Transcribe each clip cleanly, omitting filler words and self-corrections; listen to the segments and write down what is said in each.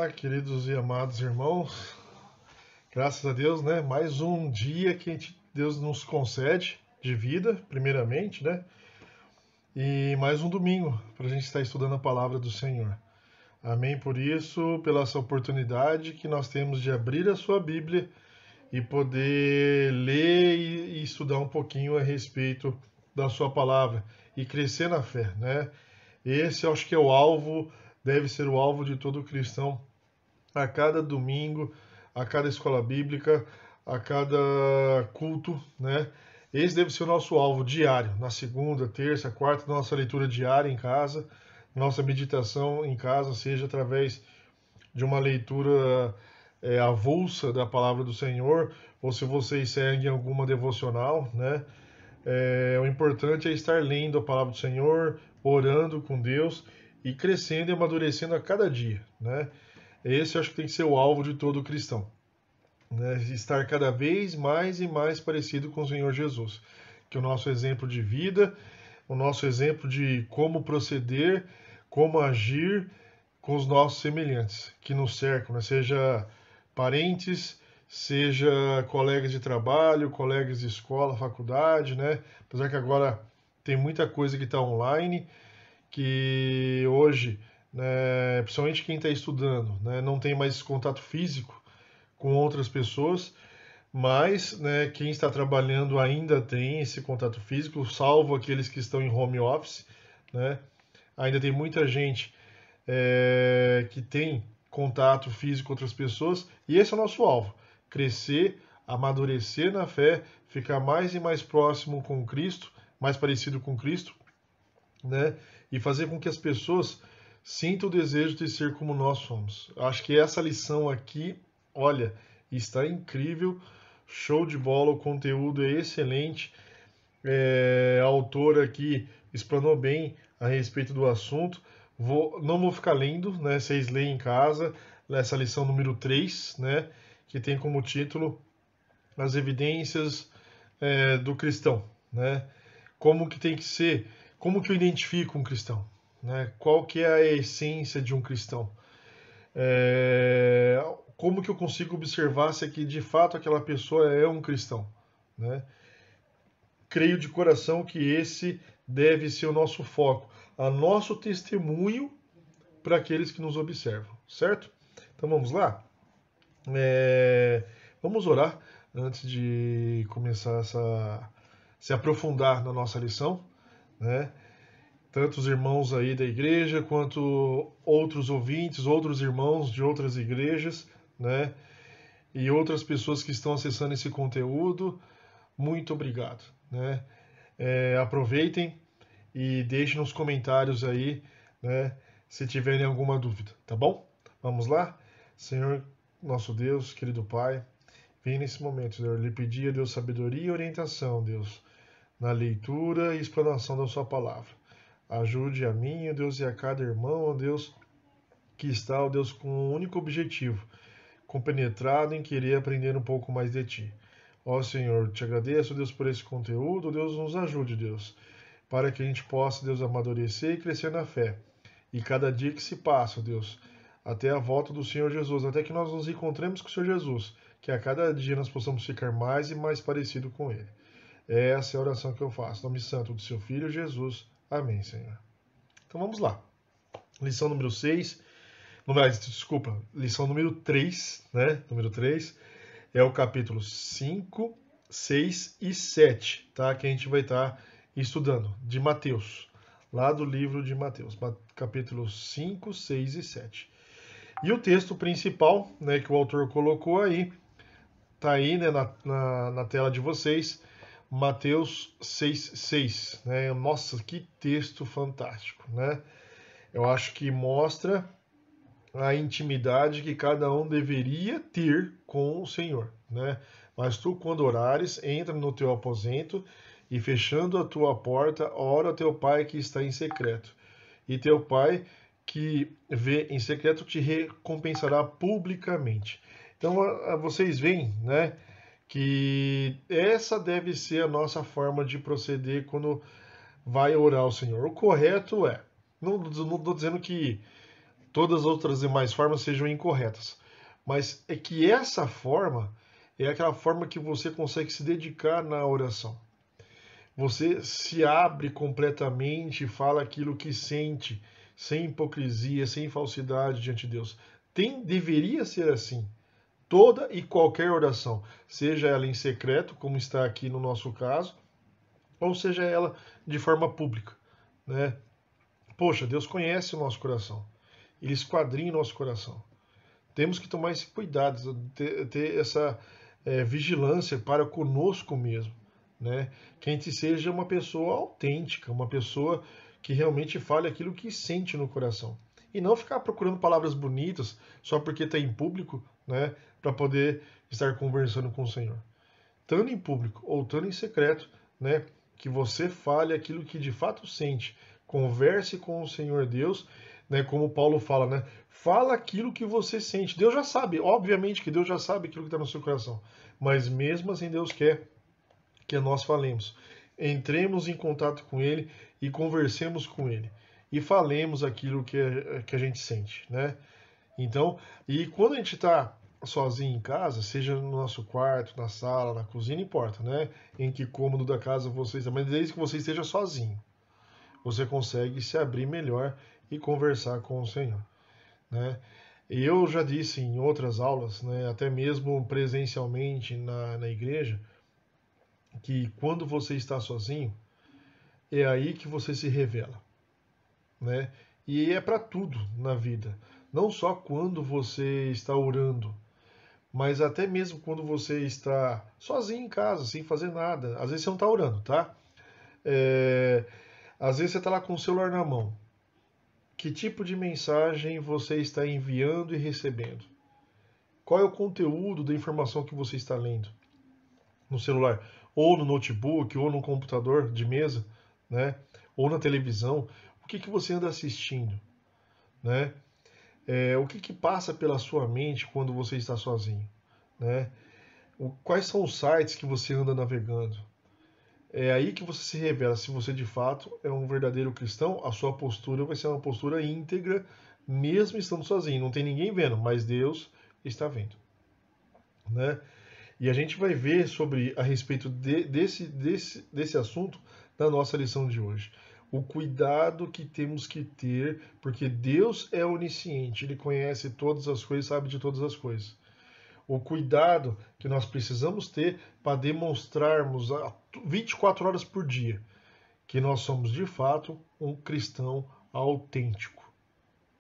Olá, queridos e amados irmãos. Graças a Deus, né? Mais um dia que Deus nos concede de vida, primeiramente, né? E mais um domingo para a gente estar estudando a palavra do Senhor. Amém por isso, pela essa oportunidade que nós temos de abrir a sua Bíblia e poder ler e estudar um pouquinho a respeito da sua palavra e crescer na fé, né? Esse eu acho que é o alvo, deve ser o alvo de todo cristão a cada domingo, a cada escola bíblica, a cada culto, né? Esse deve ser o nosso alvo diário, na segunda, terça, quarta, nossa leitura diária em casa, nossa meditação em casa, seja através de uma leitura avulsa da palavra do Senhor, ou se vocês seguem alguma devocional, né? O importante é estar lendo a palavra do Senhor, orando com Deus e crescendo e amadurecendo a cada dia, né? Esse eu acho que tem que ser o alvo de todo cristão, né? Estar cada vez mais e mais parecido com o Senhor Jesus. Que o nosso exemplo de vida, o nosso exemplo de como proceder, como agir com os nossos semelhantes que nos cercam, né? Seja parentes, seja colegas de trabalho, colegas de escola, faculdade, né? Apesar que agora tem muita coisa que está online, que hoje, né, principalmente quem está estudando, né, não tem mais contato físico com outras pessoas, mas, né, quem está trabalhando ainda tem esse contato físico, salvo aqueles que estão em home office, né? Ainda tem muita gente que tem contato físico com outras pessoas, e esse é o nosso alvo: crescer, amadurecer na fé, ficar mais e mais próximo com Cristo, mais parecido com Cristo, né? E fazer com que as pessoas sintam o desejo de ser como nós somos. Acho que essa lição aqui, olha, está incrível, show de bola, o conteúdo é excelente. A autora aqui explanou bem a respeito do assunto. Não vou ficar lendo, né? Vocês leem em casa, essa lição número 3, né? Que tem como título As Evidências do Cristão, né? Como que tem que ser, como que eu identifico um cristão, né? Qual que é a essência de um cristão? Como que eu consigo observar se aqui, de fato aquela pessoa é um cristão, né? Creio de coração que esse deve ser o nosso foco, a nosso testemunho para aqueles que nos observam, certo? Então vamos lá? Vamos orar antes de começar se aprofundar na nossa lição, né? Tanto os irmãos aí da igreja, quanto outros ouvintes, outros irmãos de outras igrejas, né? E outras pessoas que estão acessando esse conteúdo, muito obrigado, né? Aproveitem e deixem nos comentários aí, né? Se tiverem alguma dúvida, tá bom? Vamos lá? Senhor, nosso Deus, querido Pai, vem nesse momento, Senhor, lhe pedir a Deus sabedoria e orientação, Deus, na leitura e explanação da sua palavra. Ajude a mim, ó Deus, e a cada irmão, ó Deus, que está, ó Deus, com um único objetivo, compenetrado em querer aprender um pouco mais de Ti. Ó Senhor, te agradeço, Deus, por esse conteúdo. Deus, nos ajude, Deus, para que a gente possa, Deus, amadurecer e crescer na fé. E cada dia que se passa, Deus, até a volta do Senhor Jesus, até que nós nos encontremos com o Senhor Jesus, que a cada dia nós possamos ficar mais e mais parecido com Ele. Essa é a oração que eu faço. Em nome santo do seu Filho Jesus. Amém, Senhor. Então vamos lá. Lição número 6. Desculpa, lição número 3, né? Número 3 é o capítulo 5, 6 e 7, tá? Que a gente vai estar estudando, de Mateus, lá do livro de Mateus, capítulos 5, 6 e 7. E o texto principal, né, que o autor colocou aí, tá aí, né, na tela de vocês, Mateus 6, 6, né? Nossa, que texto fantástico, né? Eu acho que mostra a intimidade que cada um deveria ter com o Senhor, né? Mas tu, quando orares, entra no teu aposento e, fechando a tua porta, ora ao teu pai que está em secreto. E teu pai que vê em secreto te recompensará publicamente. Então, vocês veem, né, que essa deve ser a nossa forma de proceder quando vai orar ao Senhor. O correto é, não estou dizendo que todas as outras demais formas sejam incorretas. Mas é que essa forma é aquela forma que você consegue se dedicar na oração. Você se abre completamente e fala aquilo que sente, sem hipocrisia, sem falsidade diante de Deus. Deveria ser assim. Toda e qualquer oração, seja ela em secreto, como está aqui no nosso caso, ou seja ela de forma pública, né? Poxa, Deus conhece o nosso coração. Ele esquadrinha o nosso coração. Temos que tomar esse cuidado, ter essa vigilância para conosco mesmo, né? Que a gente seja uma pessoa autêntica, uma pessoa que realmente fale aquilo que sente no coração. E não ficar procurando palavras bonitas só porque está em público, né? Para poder estar conversando com o Senhor. Tanto em público ou tanto em secreto, né? Que você fale aquilo que de fato sente. Converse com o Senhor Deus, né? Como Paulo fala, né? Fala aquilo que você sente. Deus já sabe, obviamente que Deus já sabe aquilo que está no seu coração. Mas mesmo assim Deus quer que nós falemos. Entremos em contato com Ele e conversemos com Ele. E falemos aquilo que a gente sente, né? Então, e quando a gente está sozinho em casa, seja no nosso quarto, na sala, na cozinha, não importa, né? Em que cômodo da casa você está, mas desde que você esteja sozinho, você consegue se abrir melhor e conversar com o Senhor, né? E eu já disse em outras aulas, né, até mesmo presencialmente na igreja, que quando você está sozinho, é aí que você se revela, né? E é para tudo na vida, não só quando você está orando, mas até mesmo quando você está sozinho em casa, sem fazer nada. Às vezes você não está orando, tá? Às vezes você está lá com o celular na mão. Que tipo de mensagem você está enviando e recebendo? Qual é o conteúdo da informação que você está lendo no celular? Ou no notebook, ou no computador de mesa, né? Ou na televisão. O que você anda assistindo, né? O que passa pela sua mente quando você está sozinho, né? Quais são os sites que você anda navegando? É aí que você se revela se você de fato é um verdadeiro cristão. A sua postura vai ser uma postura íntegra, mesmo estando sozinho. Não tem ninguém vendo, mas Deus está vendo, né? E a gente vai ver sobre a respeito desse assunto na nossa lição de hoje. O cuidado que temos que ter, porque Deus é onisciente, Ele conhece todas as coisas, sabe de todas as coisas. O cuidado que nós precisamos ter para demonstrarmos 24 horas por dia que nós somos de fato um cristão autêntico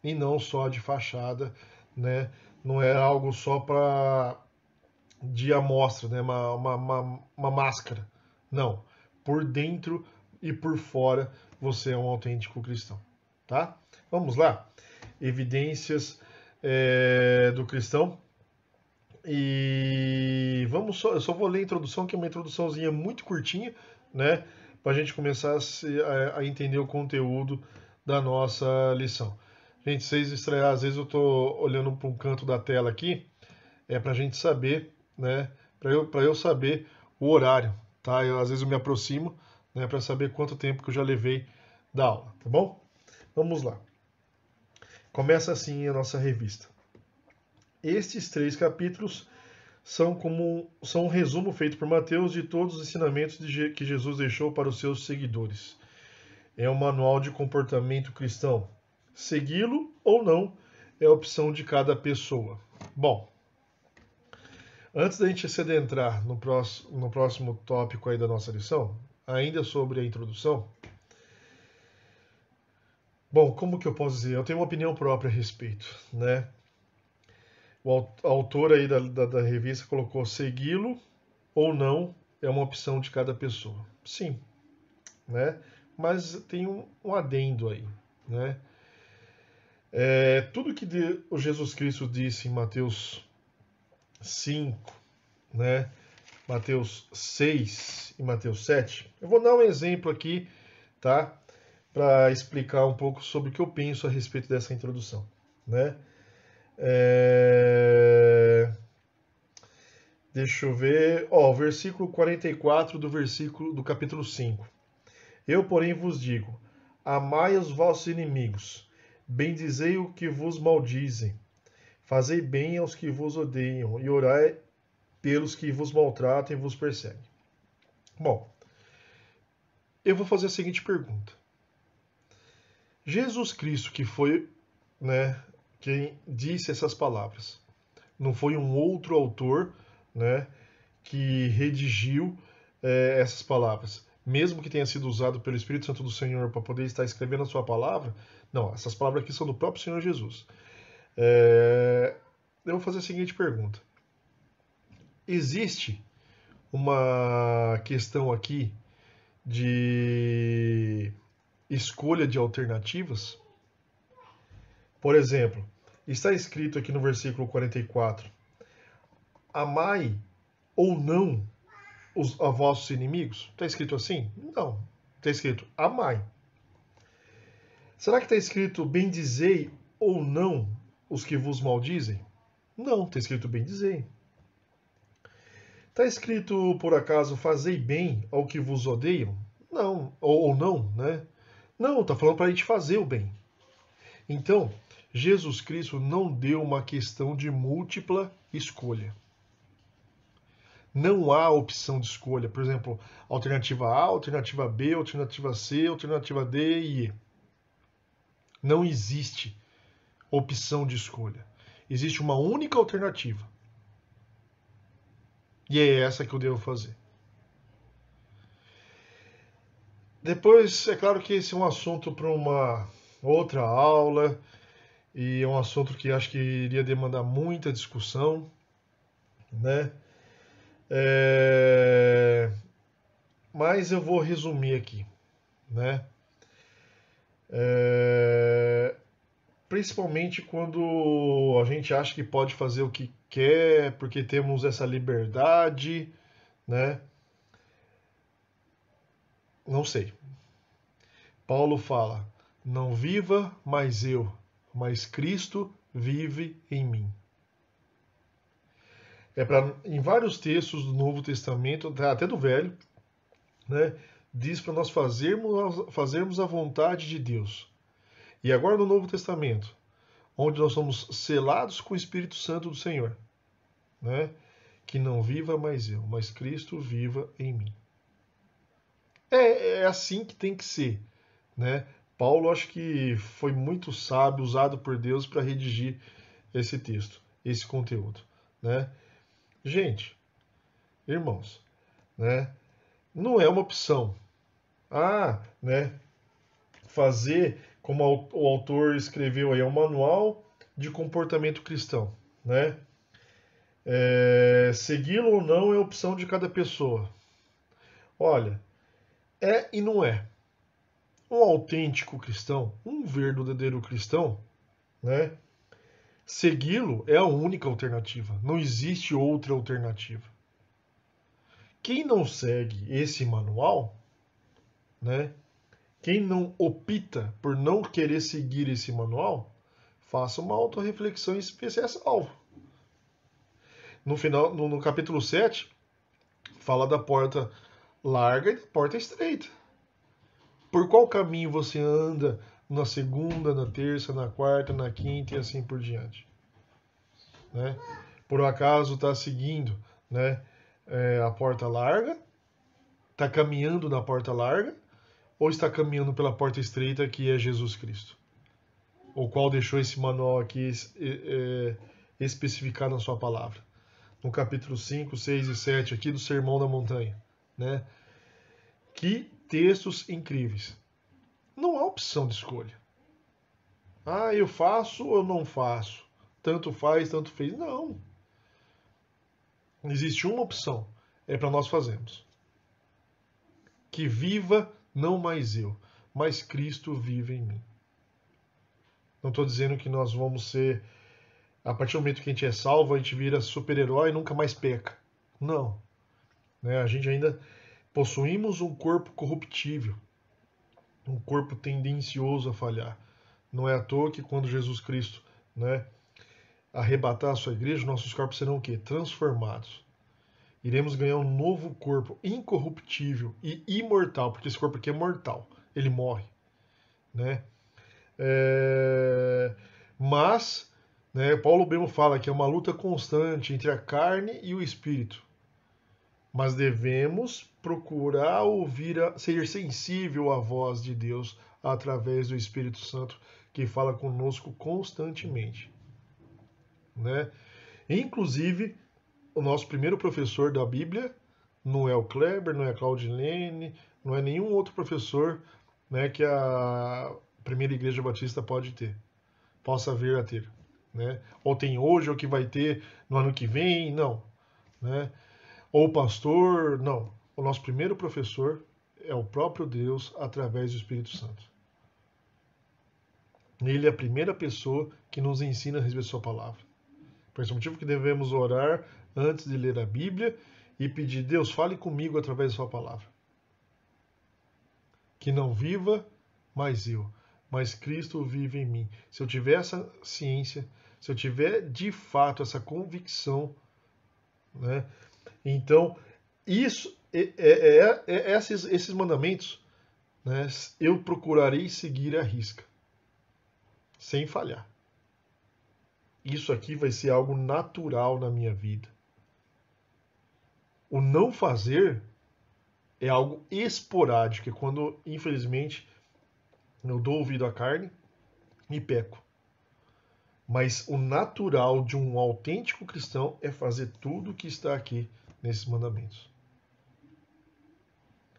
e não só de fachada, né? Não é algo só para de amostra, né? Uma máscara. Não. Por dentro e por fora você é um autêntico cristão, tá? Vamos lá. Evidências do cristão. E eu só vou ler a introdução, que é uma introduçãozinha muito curtinha, né? Para a gente começar a entender o conteúdo da nossa lição. Gente, vocês estranhar, às vezes eu estou olhando para um canto da tela aqui, para a gente saber, né? Para eu saber o horário, tá? Às vezes eu me aproximo, né? Para saber quanto tempo que eu já levei da aula, tá bom? Vamos lá. Começa assim a nossa revista. Estes 3 capítulos são um resumo feito por Mateus de todos os ensinamentos que Jesus deixou para os seus seguidores. É um manual de comportamento cristão. Segui-lo ou não é a opção de cada pessoa. Bom, antes da gente se adentrar no próximo tópico aí da nossa lição, ainda sobre a introdução, bom, como que eu posso dizer? Eu tenho uma opinião própria a respeito, né? O autor aí da revista colocou segui-lo ou não é uma opção de cada pessoa. Sim, né? Mas tem um adendo aí, né? Tudo que o Jesus Cristo disse em Mateus 5, né? Mateus 6 e Mateus 7. Eu vou dar um exemplo aqui, tá? Para explicar um pouco sobre o que eu penso a respeito dessa introdução, né? Deixa eu ver. Ó, o versículo 44 do capítulo 5. Eu, porém, vos digo: amai os vossos inimigos, Bendizei o que vos maldizem, fazei bem aos que vos odeiam, e orai pelos que vos maltratam e vos perseguem. Bom, eu vou fazer a seguinte pergunta. Jesus Cristo, que foi, né, quem disse essas palavras, não foi um outro autor, né, que redigiu essas palavras, mesmo que tenha sido usado pelo Espírito Santo do Senhor para poder estar escrevendo a sua palavra. Não, essas palavras aqui são do próprio Senhor Jesus. Eu vou fazer a seguinte pergunta. Existe uma questão aqui de escolha de alternativas? Por exemplo, está escrito aqui no versículo 44: amai ou não a vossos inimigos? Está escrito assim? Não. Está escrito amai. Será que está escrito bendizei ou não os que vos maldizem? Não, está escrito bendizei. Está escrito, por acaso, fazei bem ao que vos odeiam? Não, ou não, né? Não, está falando para a gente fazer o bem. Então, Jesus Cristo não deu uma questão de múltipla escolha. Não há opção de escolha. Por exemplo, alternativa A, alternativa B, alternativa C, alternativa D e E. Não existe opção de escolha. Existe uma única alternativa. E é essa que eu devo fazer. Depois, é claro que esse é um assunto para uma outra aula, e é um assunto que acho que iria demandar muita discussão, né? Mas eu vou resumir aqui, né? Principalmente quando a gente acha que pode fazer o que quer, porque temos essa liberdade, né? Não sei. Paulo fala: não viva mais eu, mas Cristo vive em mim. Em vários textos do Novo Testamento, até do Velho, né, diz para nós fazermos a vontade de Deus. E agora no Novo Testamento, onde nós somos selados com o Espírito Santo do Senhor, né, que não viva mais eu, mas Cristo viva em mim. É assim que tem que ser, né? Paulo acho que foi muito sábio, usado por Deus para redigir esse texto, esse conteúdo, né? Gente, irmãos, né? Não é uma opção. Né? Fazer, como o autor escreveu aí, é um manual de comportamento cristão, né? Segui-lo ou não é opção de cada pessoa. Olha, é e não é. Um autêntico cristão, um verdadeiro cristão, né? Segui-lo é a única alternativa. Não existe outra alternativa. Quem não segue esse manual, né? Quem não opta por não querer seguir esse manual, faça uma autorreflexão e se é salvo. No final, no capítulo 7, fala da porta larga e da porta estreita. Por qual caminho você anda na segunda, na terça, na quarta, na quinta e assim por diante? Né? Por acaso está seguindo, né, a porta larga? Está caminhando na porta larga? Ou está caminhando pela porta estreita, que é Jesus Cristo? O qual deixou esse manual aqui especificar na sua palavra. No capítulo 5, 6 e 7 aqui do Sermão da Montanha. Né? Que textos incríveis. Não há opção de escolha. Eu faço ou não faço? Tanto faz, tanto fez. Não. Existe uma opção. É para nós fazermos. Que viva não mais eu, mas Cristo vive em mim. Não estou dizendo que nós vamos ser, a partir do momento que a gente é salvo, a gente vira super-herói e nunca mais peca. Não. Né? A gente ainda possuímos um corpo corruptível, um corpo tendencioso a falhar. Não é à toa que quando Jesus Cristo, né, arrebatar a sua igreja, nossos corpos serão o quê? Transformados. Iremos ganhar um novo corpo incorruptível e imortal, porque esse corpo aqui é mortal, ele morre. Né? Mas, né, Paulo mesmo fala que é uma luta constante entre a carne e o espírito. Mas devemos procurar ser sensível à voz de Deus através do Espírito Santo que fala conosco constantemente, né? Inclusive, o nosso primeiro professor da Bíblia não é o Kleber, não é a Claudilene, não é nenhum outro professor, né, que a primeira igreja batista possa vir a ter, né? Ou tem hoje, ou que vai ter no ano que vem, não, né? Ou pastor, não. O nosso primeiro professor é o próprio Deus através do Espírito Santo. Ele é a primeira pessoa que nos ensina a respeito da sua palavra. Por esse motivo que devemos orar antes de ler a Bíblia e pedir, Deus, fale comigo através da sua palavra. Que não viva mais eu, mas Cristo vive em mim. Se eu tiver essa ciência, se eu tiver de fato essa convicção, né, então esses mandamentos, né, eu procurarei seguir à risca, sem falhar. Isso aqui vai ser algo natural na minha vida. O não fazer é algo esporádico, é quando, infelizmente, eu dou ouvido à carne e peco. Mas o natural de um autêntico cristão é fazer tudo o que está aqui nesses mandamentos.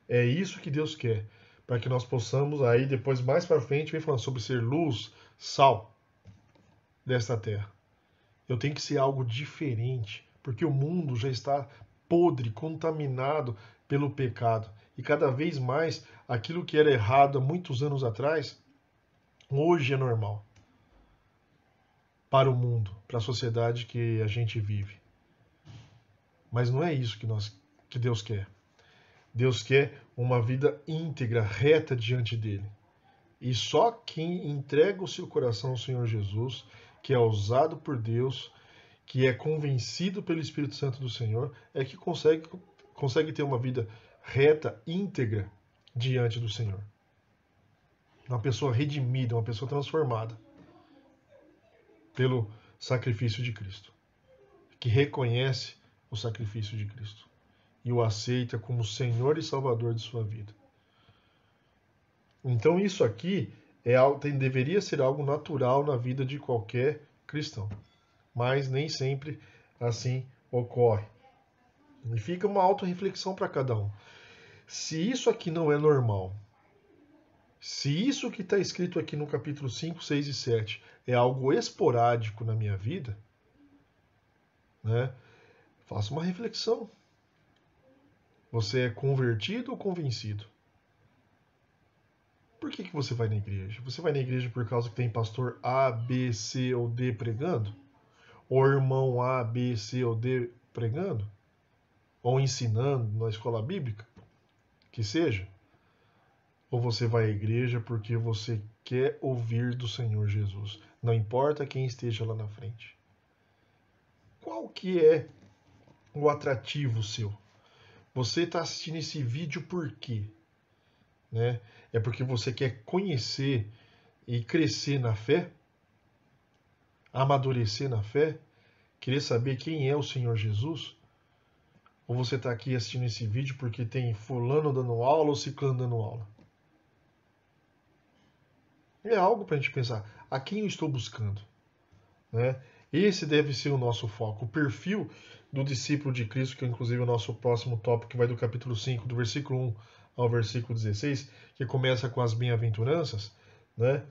É isso que Deus quer, para que nós possamos, aí depois, mais para frente, vir falando sobre ser luz, sal desta terra. Eu tenho que ser algo diferente, porque o mundo já está podre, contaminado pelo pecado. E cada vez mais, aquilo que era errado há muitos anos atrás, hoje é normal. Para o mundo, para a sociedade que a gente vive. Mas não é isso que Deus quer. Deus quer uma vida íntegra, reta diante dele. E só quem entrega o seu coração ao Senhor Jesus, que é usado por Deus, que é convencido pelo Espírito Santo do Senhor, é que consegue ter uma vida reta, íntegra diante do Senhor. Uma pessoa redimida, uma pessoa transformada pelo sacrifício de Cristo, que reconhece o sacrifício de Cristo e o aceita como Senhor e Salvador de sua vida. Então isso aqui deveria ser algo natural na vida de qualquer cristão, mas nem sempre assim ocorre. E fica uma autorreflexão para cada um. Se isso aqui não é normal, se isso que está escrito aqui no capítulo 5, 6 e 7 é algo esporádico na minha vida, né, faça uma reflexão. Você é convertido ou convencido? Por que você vai na igreja? Você vai na igreja por causa que tem pastor A, B, C ou D pregando? Ou irmão A, B, C ou D pregando? Ou ensinando na escola bíblica? Que seja? Ou você vai à igreja porque você quer ouvir do Senhor Jesus? Não importa quem esteja lá na frente. Qual que é o atrativo seu? Você está assistindo esse vídeo por quê? Né? É porque você quer conhecer e crescer na fé? Amadurecer na fé? Querer saber quem é o Senhor Jesus? Ou você está aqui assistindo esse vídeo porque tem fulano dando aula ou ciclano dando aula? É algo para a gente pensar. A quem eu estou buscando? Né? Esse deve ser o nosso foco. O perfil do discípulo de Cristo, que é inclusive o nosso próximo tópico, que vai do capítulo 5, do versículo 1 ao versículo 16, que começa com as bem-aventuranças, né?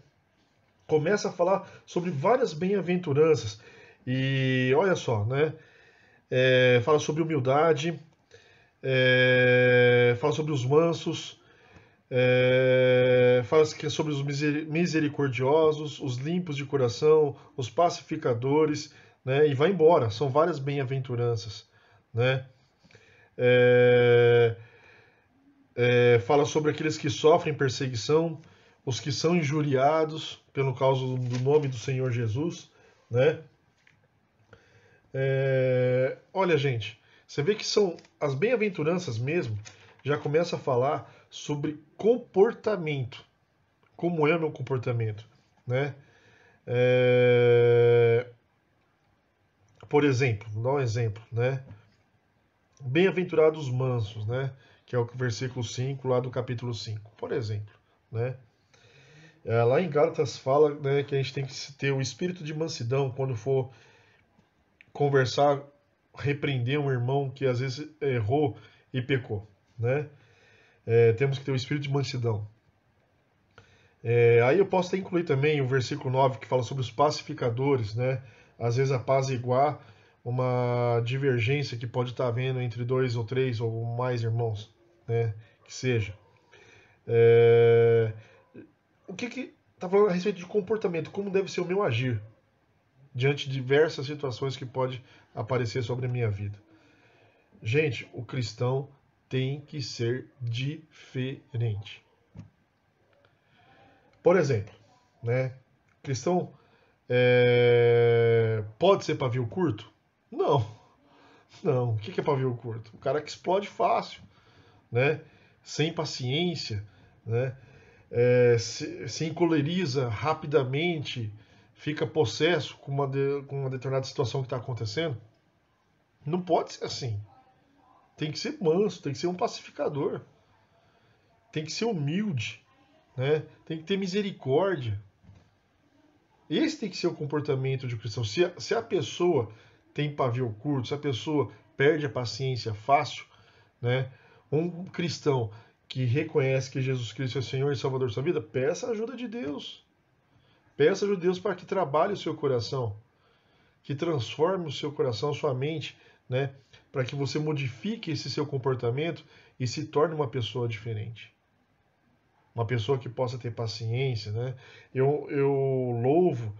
Começa a falar sobre várias bem-aventuranças. E olha só, né? Fala sobre humildade, fala sobre os mansos, fala sobre os misericordiosos, os limpos de coração, os pacificadores, né? E vai embora. São várias bem-aventuranças, né? Fala sobre aqueles que sofrem perseguição, os que são injuriados pelo causa do nome do Senhor Jesus, né? Olha, gente, você vê que são as bem-aventuranças mesmo, já começa a falar sobre comportamento. Como é o meu comportamento? né? Por exemplo, vou dar um exemplo, né? Bem-aventurados os mansos, né? Que é o versículo 5 lá do capítulo 5, por exemplo, né? Lá em Gálatas fala, né, que a gente tem que ter o espírito de mansidão quando for conversar, repreender um irmão que às vezes errou e pecou, né? Temos que ter o espírito de mansidão. Aí eu posso até incluir também o versículo 9 que fala sobre os pacificadores, né? Às vezes apaziguar uma divergência que pode estar havendo entre dois ou três ou mais irmãos, né? Que seja. O que está falando a respeito de comportamento? Como deve ser o meu agir diante de diversas situações que pode aparecer sobre a minha vida? Gente, o cristão tem que ser diferente. Por exemplo, né? Cristão pode ser pavio curto? Não, não. O que é pavio curto? O cara que explode fácil, né? Sem paciência, né? Se encoleriza rapidamente, fica possesso com uma determinada situação que está acontecendo. Não pode ser assim. Tem que ser manso, tem que ser um pacificador, tem que ser humilde, né? Tem que ter misericórdia. Esse tem que ser o comportamento de um cristão. Se a pessoa tem pavio curto, se a pessoa perde a paciência fácil, né? Um cristão que reconhece que Jesus Cristo é Senhor e Salvador da sua vida, peça a ajuda de Deus. Peça ajuda de Deus para que trabalhe o seu coração, que transforme o seu coração, sua mente, né? Para que você modifique esse seu comportamento e se torne uma pessoa diferente. Uma pessoa que possa ter paciência, né? Eu louvo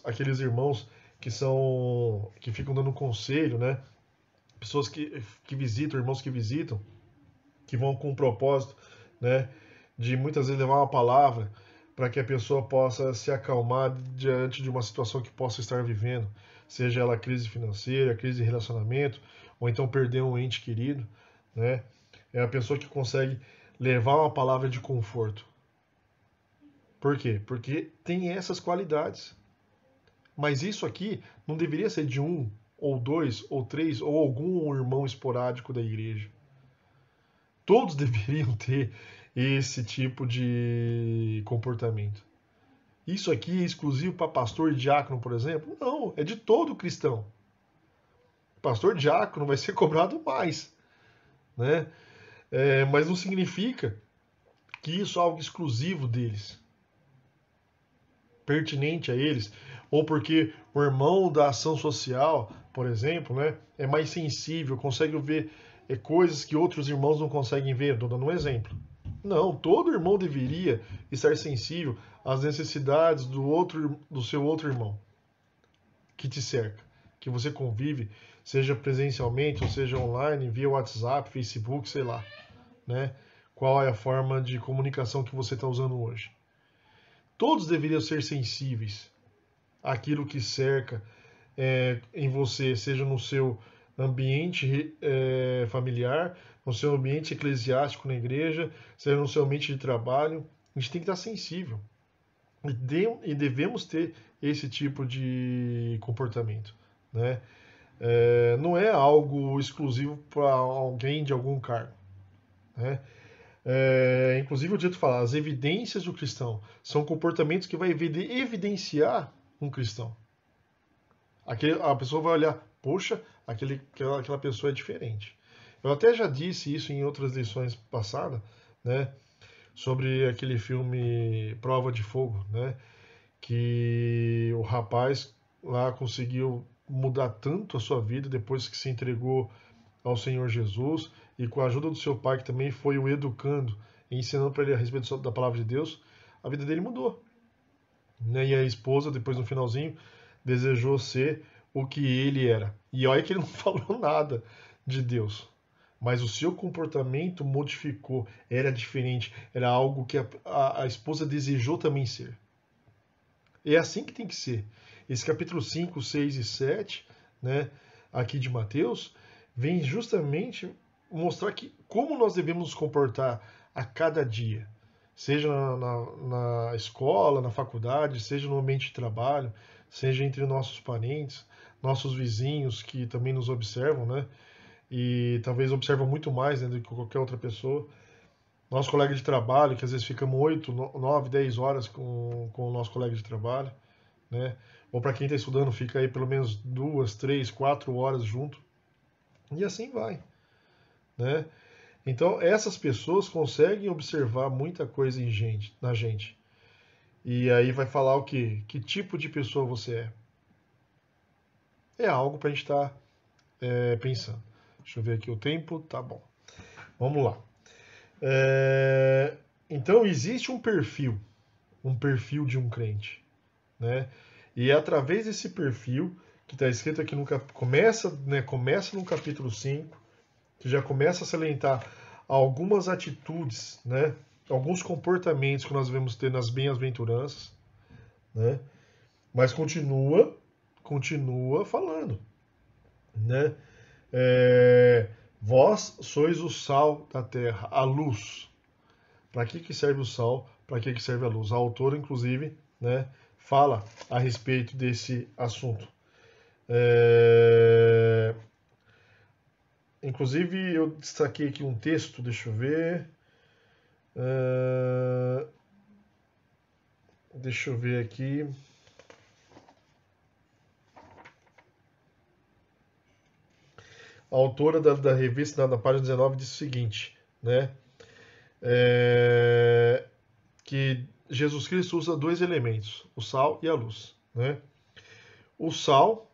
aqueles irmãos que ficam dando conselho, né? Pessoas que visitam, irmãos que visitam, que vão com um propósito, né? De muitas vezes levar uma palavra para que a pessoa possa se acalmar diante de uma situação que possa estar vivendo, seja ela crise financeira, crise de relacionamento, ou então perder um ente querido, né? É a pessoa que consegue levar uma palavra de conforto. Por quê? Porque tem essas qualidades. Mas isso aqui não deveria ser de um, ou dois, ou três, ou algum irmão esporádico da igreja. Todos deveriam ter esse tipo de comportamento. Isso aqui é exclusivo para pastor e diácono, por exemplo? Não, é de todo cristão. Pastor e diácono vai ser cobrado mais, né? Mas não significa que isso é algo exclusivo deles, pertinente a eles, ou porque o irmão da ação social, por exemplo, né, é mais sensível, consegue ver coisas que outros irmãos não conseguem ver. Estou dando um exemplo. Não, todo irmão deveria estar sensível às necessidades do seu outro irmão que te cerca, que você convive, seja presencialmente ou seja online, via WhatsApp, Facebook, sei lá, né? Qual é a forma de comunicação que você está usando hoje? Todos deveriam ser sensíveis àquilo que cerca em você, seja no seu ambiente familiar, no seu ambiente eclesiástico na igreja, seja no seu ambiente de trabalho. A gente tem que estar sensível. E devemos ter esse tipo de comportamento, né? Não é algo exclusivo para alguém de algum cargo, né? Inclusive, eu dito falar, as evidências do cristão são comportamentos que vai evidenciar um cristão. A pessoa vai olhar, poxa, aquela pessoa é diferente. Eu até já disse isso em outras lições passadas, né? Sobre aquele filme Prova de Fogo, né? Que o rapaz lá conseguiu mudar tanto a sua vida depois que se entregou ao Senhor Jesus e com a ajuda do seu pai, que também foi o educando e ensinando para ele a respeito da palavra de Deus, a vida dele mudou. Né? E a esposa, depois no finalzinho, desejou ser o que ele era. E olha que ele não falou nada de Deus. Mas o seu comportamento modificou, era diferente, era algo que a esposa desejou também ser. É assim que tem que ser. Esse capítulo 5, 6 e 7, né, aqui de Mateus, vem justamente mostrar que como nós devemos nos comportar a cada dia. seja na escola, na faculdade, seja no ambiente de trabalho, seja entre nossos parentes, nossos vizinhos que também nos observam, né? E talvez observam muito mais, né, do que qualquer outra pessoa. Nosso colega de trabalho, que às vezes ficamos 8, 9, 10 horas com o nosso colega de trabalho, né? Ou para quem está estudando, fica aí pelo menos 2, 3, 4 horas junto. E assim vai, né? Então, essas pessoas conseguem observar muita coisa na gente. E aí vai falar o quê? Que tipo de pessoa você é? É algo para a gente estar pensando. Deixa eu ver aqui o tempo. Tá bom. Vamos lá. Então, existe um perfil de um crente, né? E é através desse perfil que está escrito aqui começa no capítulo 5, que já começa a salientar algumas atitudes, né? Alguns comportamentos que nós devemos ter nas bem-aventuranças, né? Mas continua falando, né? Vós sois o sal da terra, a luz. Para que serve o sal? Para que serve a luz? A autora, inclusive, né, fala a respeito desse assunto. Inclusive, eu destaquei aqui um texto, deixa eu ver. Deixa eu ver aqui. A autora da revista, na página 19, diz o seguinte, né? Que Jesus Cristo usa dois elementos, o sal e a luz, né? O sal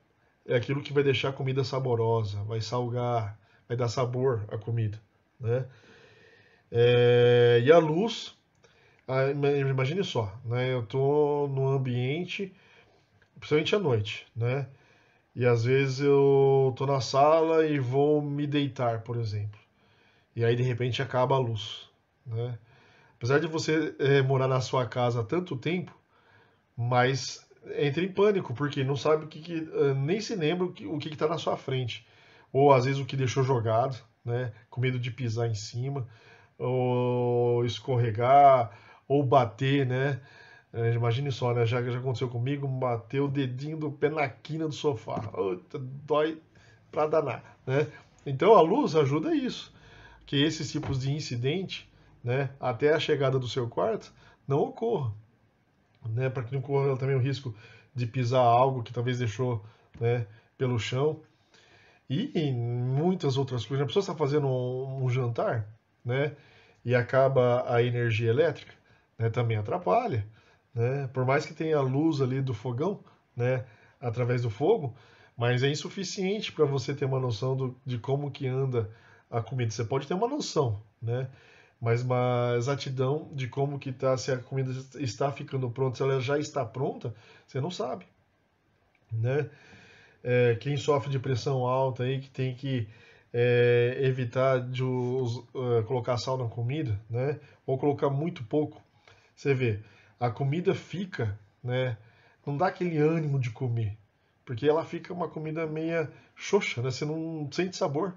é aquilo que vai deixar a comida saborosa, vai salgar, vai dar sabor à comida, né? E a luz, imagine só, né? Eu estou no ambiente, principalmente à noite, né? E às vezes eu estou na sala e vou me deitar, por exemplo. E aí de repente acaba a luz, né? Apesar de você morar na sua casa há tanto tempo, mas entra em pânico, porque não sabe nem se lembra o que está na sua frente. Ou às vezes o que deixou jogado, né? Com medo de pisar em cima, ou escorregar, ou bater, né? Imagine só, né? Já aconteceu comigo, bater o dedinho do pé na quina do sofá. Dói pra danar, né? Então a luz ajuda isso, que esses tipos de incidente, né, até a chegada do seu quarto, não ocorram, né? Para que não corra também o risco de pisar algo que talvez deixou, né, pelo chão. E em muitas outras coisas. A pessoa está fazendo um jantar, né? E acaba a energia elétrica, né? Também atrapalha, né? Por mais que tenha a luz ali do fogão, né? Através do fogo, mas é insuficiente para você ter uma noção de como que anda a comida. Você pode ter uma noção, né? Mas uma exatidão de como que tá, se a comida está ficando pronta, se ela já está pronta, você não sabe, né? Quem sofre de pressão alta aí, que tem que evitar de colocar sal na comida, né? Ou colocar muito pouco. Você vê, a comida fica, né? Não dá aquele ânimo de comer, porque ela fica uma comida meia xoxa, né? Você não sente sabor.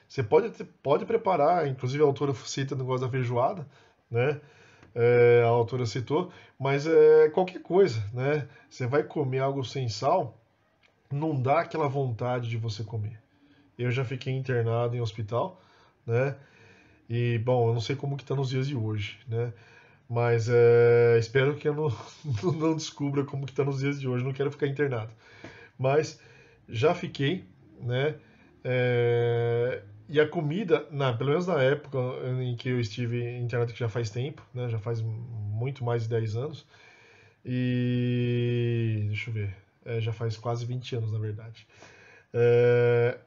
Você pode preparar, inclusive a autora cita o negócio da feijoada, né? A autora citou, mas qualquer coisa, né? Você vai comer algo sem sal, não dá aquela vontade de você comer. Eu já fiquei internado em hospital, né? E, bom, eu não sei como que tá nos dias de hoje, né? Mas espero que eu não, não descubra como que tá nos dias de hoje, não quero ficar internado. Mas já fiquei, né? E a comida, pelo menos na época em que eu estive internado, que já faz tempo, né? Já faz muito mais de 10 anos. E deixa eu ver, já faz quase 20 anos, na verdade. É,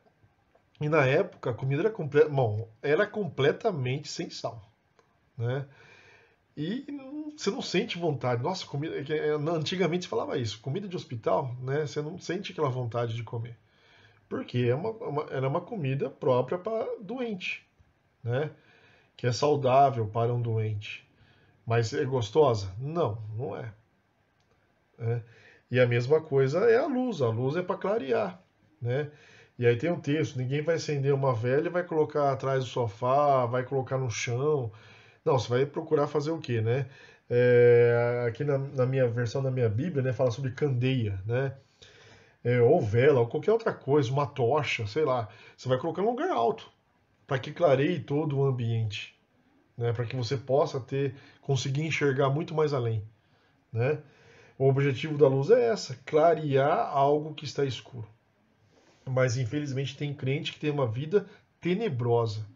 E na época a comida era completamente sem sal, né? E você não sente vontade. Nossa, comida. Antigamente se falava isso, comida de hospital, né? Você não sente aquela vontade de comer. Porque era uma comida própria para doente, né? Que é saudável para um doente. Mas é gostosa? Não, não é, né? E a mesma coisa é a luz. A luz é para clarear, né? E aí tem um texto: ninguém vai acender uma vela e vai colocar atrás do sofá, vai colocar no chão. Não, você vai procurar fazer o quê, né? Aqui na minha versão da minha Bíblia, né, fala sobre candeia, né? Ou vela, ou qualquer outra coisa, uma tocha, sei lá. Você vai colocar em um lugar alto, para que clareie todo o ambiente, né? Para que você possa conseguir enxergar muito mais além, né? O objetivo da luz é essa, clarear algo que está escuro. Mas infelizmente tem crente que tem uma vida tenebrosa,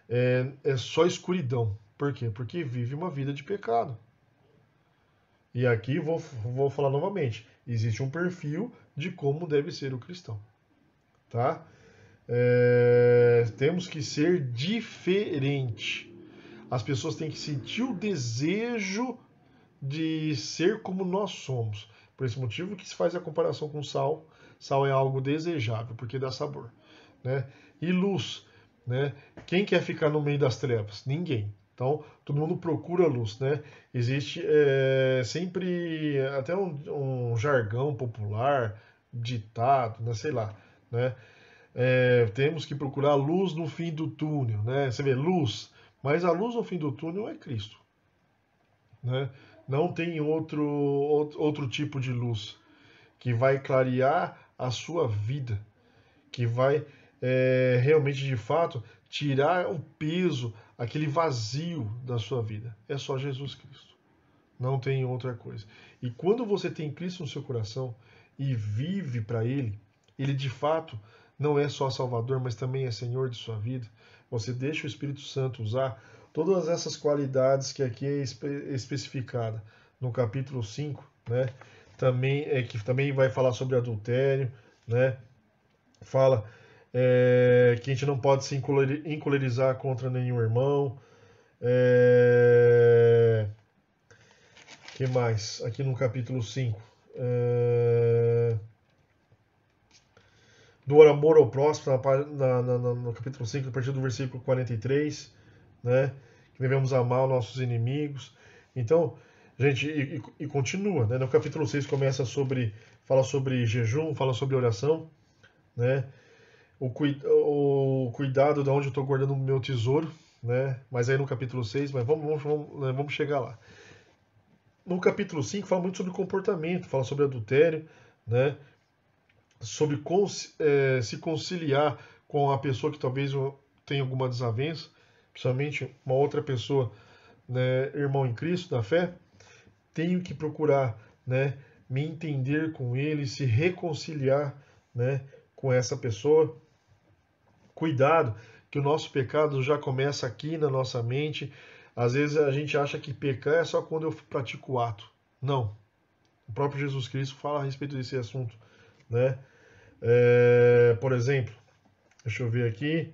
é só escuridão. Por quê? Porque vive uma vida de pecado. E aqui vou falar novamente: existe um perfil de como deve ser o cristão, tá? Temos que ser diferente. As pessoas têm que sentir o desejo de ser como nós somos. Por esse motivo que se faz a comparação com sal. Sal é algo desejável, porque dá sabor, né? E luz, né? Quem quer ficar no meio das trevas? Ninguém. Então, todo mundo procura luz, né? Existe sempre até um jargão popular, ditado, né? Sei lá, né? Temos que procurar luz no fim do túnel, né? Você vê, luz, mas a luz no fim do túnel é Cristo, né? Não tem outro tipo de luz que vai clarear a sua vida, que vai realmente, de fato, tirar o peso, aquele vazio da sua vida. É só Jesus Cristo. Não tem outra coisa. E quando você tem Cristo no seu coração e vive para Ele, Ele de fato não é só Salvador, mas também é Senhor de sua vida. Você deixa o Espírito Santo usar todas essas qualidades que aqui é especificada no capítulo 5, né? Também que também vai falar sobre adultério, né? Fala que a gente não pode se encolerizar contra nenhum irmão. Que mais? Aqui no capítulo 5. Do amor ao próximo, no capítulo 5, a partir do versículo 43, né? Que devemos amar os nossos inimigos. Então, gente, e continua, né? No capítulo 6 fala sobre jejum, fala sobre oração, né? O cuidado de onde eu estou guardando o meu tesouro, né? Mas aí no capítulo 6, mas vamos chegar lá. No capítulo 5 fala muito sobre comportamento, fala sobre adultério, né? Sobre se conciliar com a pessoa que talvez tenha alguma desavença, principalmente uma outra pessoa, né, irmão em Cristo, da fé, tenho que procurar, né, me entender com ele, se reconciliar, né, com essa pessoa. Cuidado, que o nosso pecado já começa aqui na nossa mente. Às vezes a gente acha que pecar é só quando eu pratico o ato. Não. O próprio Jesus Cristo fala a respeito desse assunto, né? Por exemplo, deixa eu ver aqui,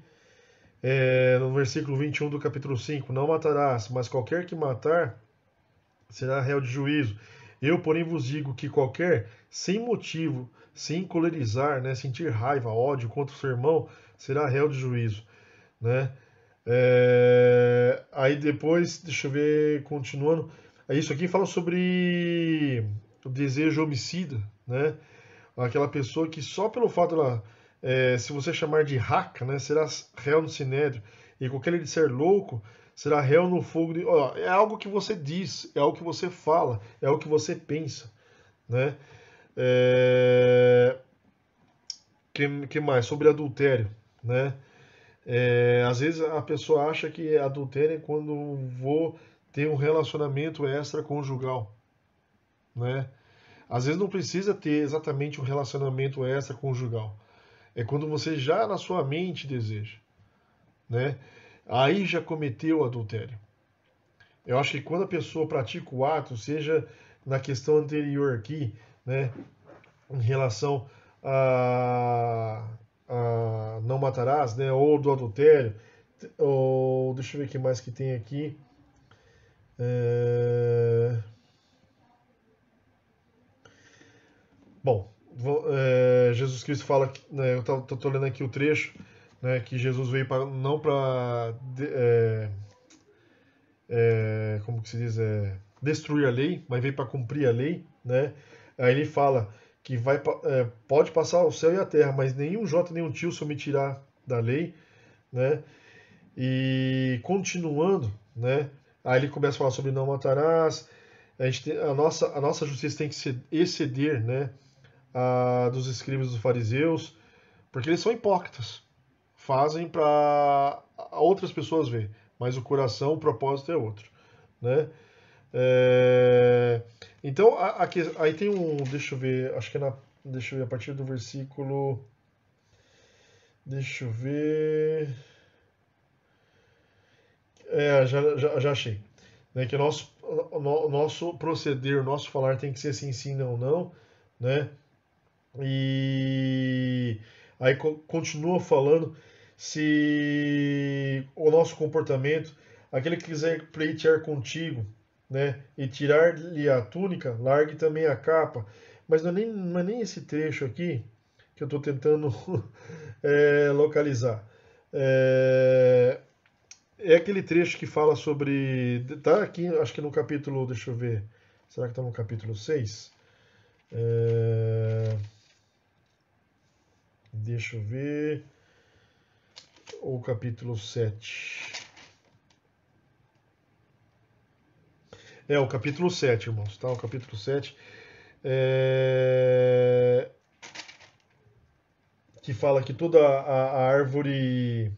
no versículo 21 do capítulo 5, não matarás, mas qualquer que matar será réu de juízo. Eu, porém, vos digo que qualquer, sem motivo, sem colerizar, né, sentir raiva, ódio contra o seu irmão, será réu de juízo, né? Aí depois, deixa eu ver, continuando, isso aqui fala sobre o desejo homicida, né? Aquela pessoa que só pelo fato dela, se você chamar de raca, né, será réu no sinédrio, e qualquer ele de ser louco, será réu no fogo. É algo que você diz, é algo que você fala, é algo que você pensa, né? Que mais? Sobre adultério, né? Às vezes a pessoa acha que adultério é quando vou ter um relacionamento extraconjugal, né? Às vezes não precisa ter exatamente um relacionamento extraconjugal. É quando você já na sua mente deseja, né? Aí já cometeu o adultério. Eu acho que quando a pessoa pratica o ato, seja na questão anterior aqui, né, em relação a não matarás, né, ou do adultério, ou deixa eu ver o que mais que tem aqui. Bom, Jesus Cristo fala, né, eu estou lendo aqui o trecho, né, que Jesus veio não para como que se diz, destruir a lei, mas veio para cumprir a lei, né? Aí ele fala que pode passar o céu e a terra, mas nenhum jota, nenhum tio se omitirá da lei, né? E continuando, né? Aí ele começa a falar sobre não matarás. A nossa justiça tem que exceder, né, a dos escribas e dos fariseus, porque eles são hipócritas. Fazem para outras pessoas ver, mas o coração, o propósito é outro, né? É, então, aí tem um, deixa eu ver, acho que é deixa eu ver, a partir do versículo, deixa eu ver, já achei, né, que o nosso proceder, o nosso falar tem que ser sim, sim, não, não, né? E aí continua falando se o nosso comportamento, aquele que quiser pleitear contigo, né, e tirar-lhe a túnica, largue também a capa. Mas não é nem esse trecho aqui que eu estou tentando localizar. É, é aquele trecho que fala sobre. Tá aqui, acho que no capítulo. Deixa eu ver. Será que está no capítulo 6? Deixa eu ver. Ou capítulo 7. O capítulo 7, irmãos, tá? O capítulo 7. Que fala que toda a árvore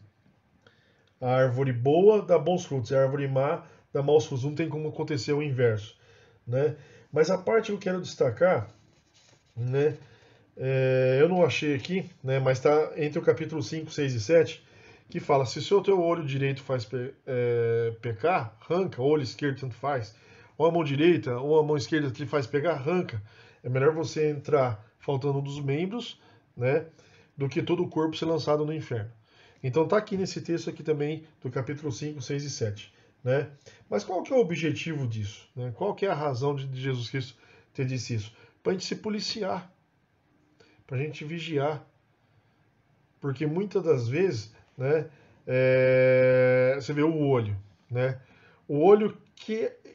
boa dá bons frutos, e a árvore má dá maus frutos. Não tem como acontecer o inverso, né? Mas a parte que eu quero destacar, né? Eu não achei aqui, né? Mas está entre o capítulo 5, 6 e 7, que fala: se o seu teu olho direito faz pecar, arranca, o olho esquerdo tanto faz, ou a mão direita, ou a mão esquerda te faz pecar, arranca. É melhor você entrar faltando um dos membros, né? Do que todo o corpo ser lançado no inferno. Então tá aqui nesse texto aqui também, do capítulo 5, 6 e 7. Né? Mas qual que é o objetivo disso? Né? Qual que é a razão de Jesus Cristo ter dito isso? Para a gente se policiar, para a gente vigiar. Porque muitas das vezes, né, você vê o olho, né? O olho,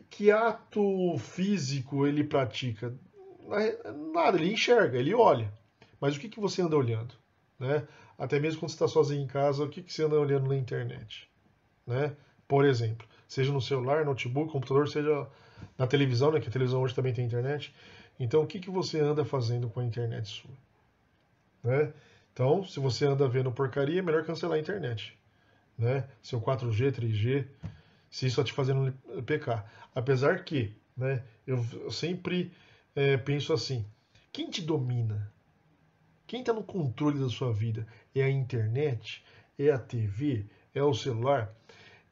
que ato físico ele pratica? Nada, ele enxerga, ele olha. Mas o que você anda olhando? Né? Até mesmo quando você está sozinho em casa, o que você anda olhando na internet? Né? Por exemplo, seja no celular, notebook, computador, seja na televisão, né, que a televisão hoje também tem internet. Então, o que você anda fazendo com a internet sua? Né? Então, se você anda vendo porcaria, é melhor cancelar a internet. Né? Seu 4G, 3G, se isso está te fazendo pecar. Apesar que, né, eu sempre penso assim: quem te domina? Quem está no controle da sua vida? É a internet? É a TV? É o celular?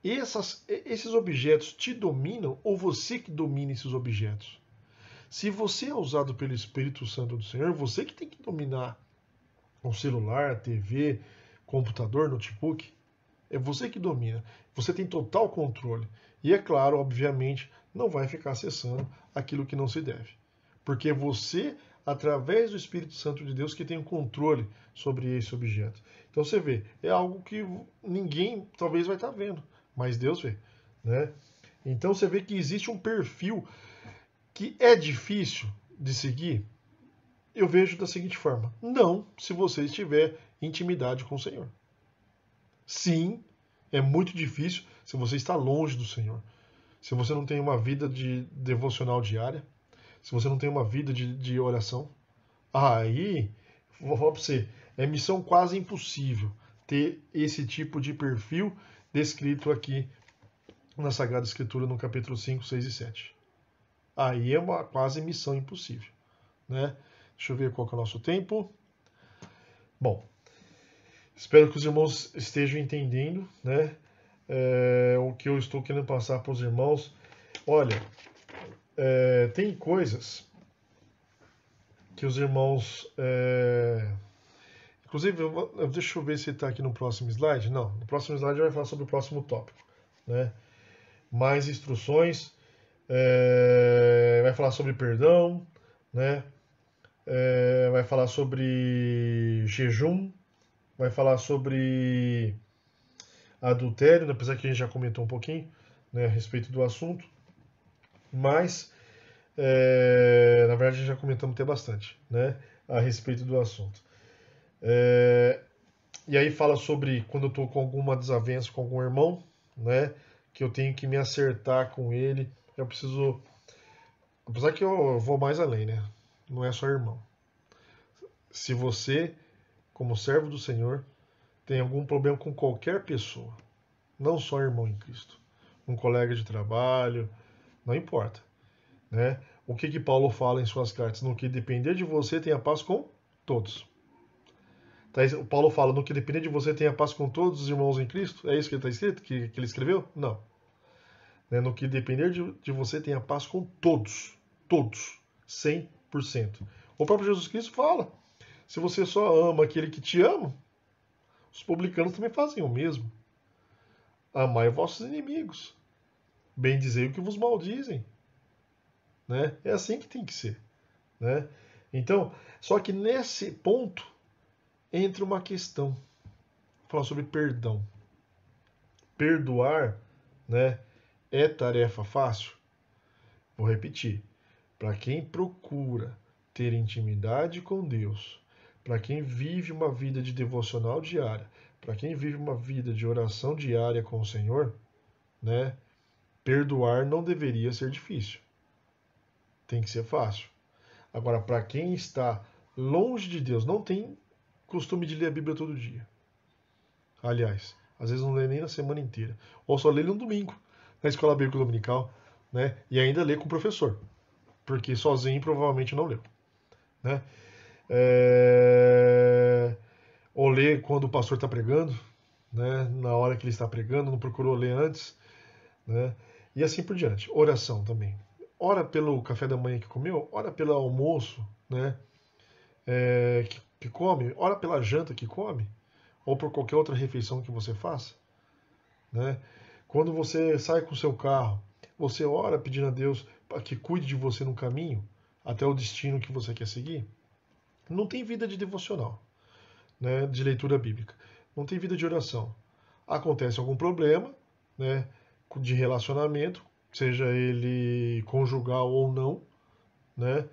Esses objetos te dominam ou você que domina esses objetos? Se você é usado pelo Espírito Santo do Senhor, você que tem que dominar o celular, a TV, computador, notebook. É você que domina. Você tem total controle. E é claro, obviamente, não vai ficar acessando aquilo que não se deve. Porque é você, através do Espírito Santo de Deus, que tem o controle sobre esse objeto. Então você vê, é algo que ninguém talvez vai estar vendo, mas Deus vê. Né? Então você vê que existe um perfil que é difícil de seguir. Eu vejo da seguinte forma: não, se você estiver em intimidade com o Senhor. Sim, é muito difícil se você está longe do Senhor. Se você não tem uma vida de devocional diária, se você não tem uma vida de oração, aí, vou falar para você, é missão quase impossível ter esse tipo de perfil descrito aqui na Sagrada Escritura, no capítulo 5, 6 e 7. Aí é uma quase missão impossível. Né? Deixa eu ver qual que é o nosso tempo. Bom, espero que os irmãos estejam entendendo, né? O que eu estou querendo passar para os irmãos. Olha, tem coisas que os irmãos. Inclusive, deixa eu ver se está aqui no próximo slide. Não, no próximo slide vai falar sobre o próximo tópico. Né? Mais instruções. Vai falar sobre perdão. Né? Vai falar sobre jejum. Vai falar sobre adultério, apesar que a gente já comentou um pouquinho, né, a respeito do assunto. Mas, na verdade, já comentamos até bastante, né, a respeito do assunto. E aí fala sobre quando eu estou com alguma desavença com algum irmão, né? Que eu tenho que me acertar com ele. Eu preciso. Apesar que eu vou mais além, né? Não é só irmão. Se você, como servo do Senhor, tem algum problema com qualquer pessoa, não só irmão em Cristo, um colega de trabalho, não importa, né? O que Paulo fala em suas cartas? No que depender de você, tenha paz com todos. Tá, o Paulo fala, no que depender de você, tenha paz com todos os irmãos em Cristo? É isso que está escrito? Que ele escreveu? Não. Né? No que depender de você, tenha paz com todos. Todos. 100%. O próprio Jesus Cristo fala, se você só ama aquele que te ama, os publicanos também fazem o mesmo. Amai vossos inimigos. Bendizei o que vos maldizem. Né? É assim que tem que ser. Né? Então, só que nesse ponto entra uma questão. Vou falar sobre perdão. Perdoar, né, é tarefa fácil? Vou repetir. Para quem procura ter intimidade com Deus, para quem vive uma vida de devocional diária, para quem vive uma vida de oração diária com o Senhor, né, perdoar não deveria ser difícil. Tem que ser fácil. Agora, para quem está longe de Deus, não tem costume de ler a Bíblia todo dia. Aliás, às vezes não lê nem na semana inteira. Ou só lê no domingo, na escola bíblica dominical, né? E ainda lê com o professor. Porque sozinho provavelmente não leu. Né? Ou lê quando o pastor está pregando, né? Na hora que ele está pregando, não procurou ler antes. Né? E assim por diante. Oração também. Ora pelo café da manhã que comeu, ora pelo almoço, né? Que come, ora pela janta que come, ou por qualquer outra refeição que você faça. Né? Quando você sai com o seu carro, você ora pedindo a Deus para que cuide de você no caminho até o destino que você quer seguir. Não tem vida de devocional, né, de leitura bíblica. Não tem vida de oração. Acontece algum problema, né, de relacionamento, seja ele conjugal ou não, né,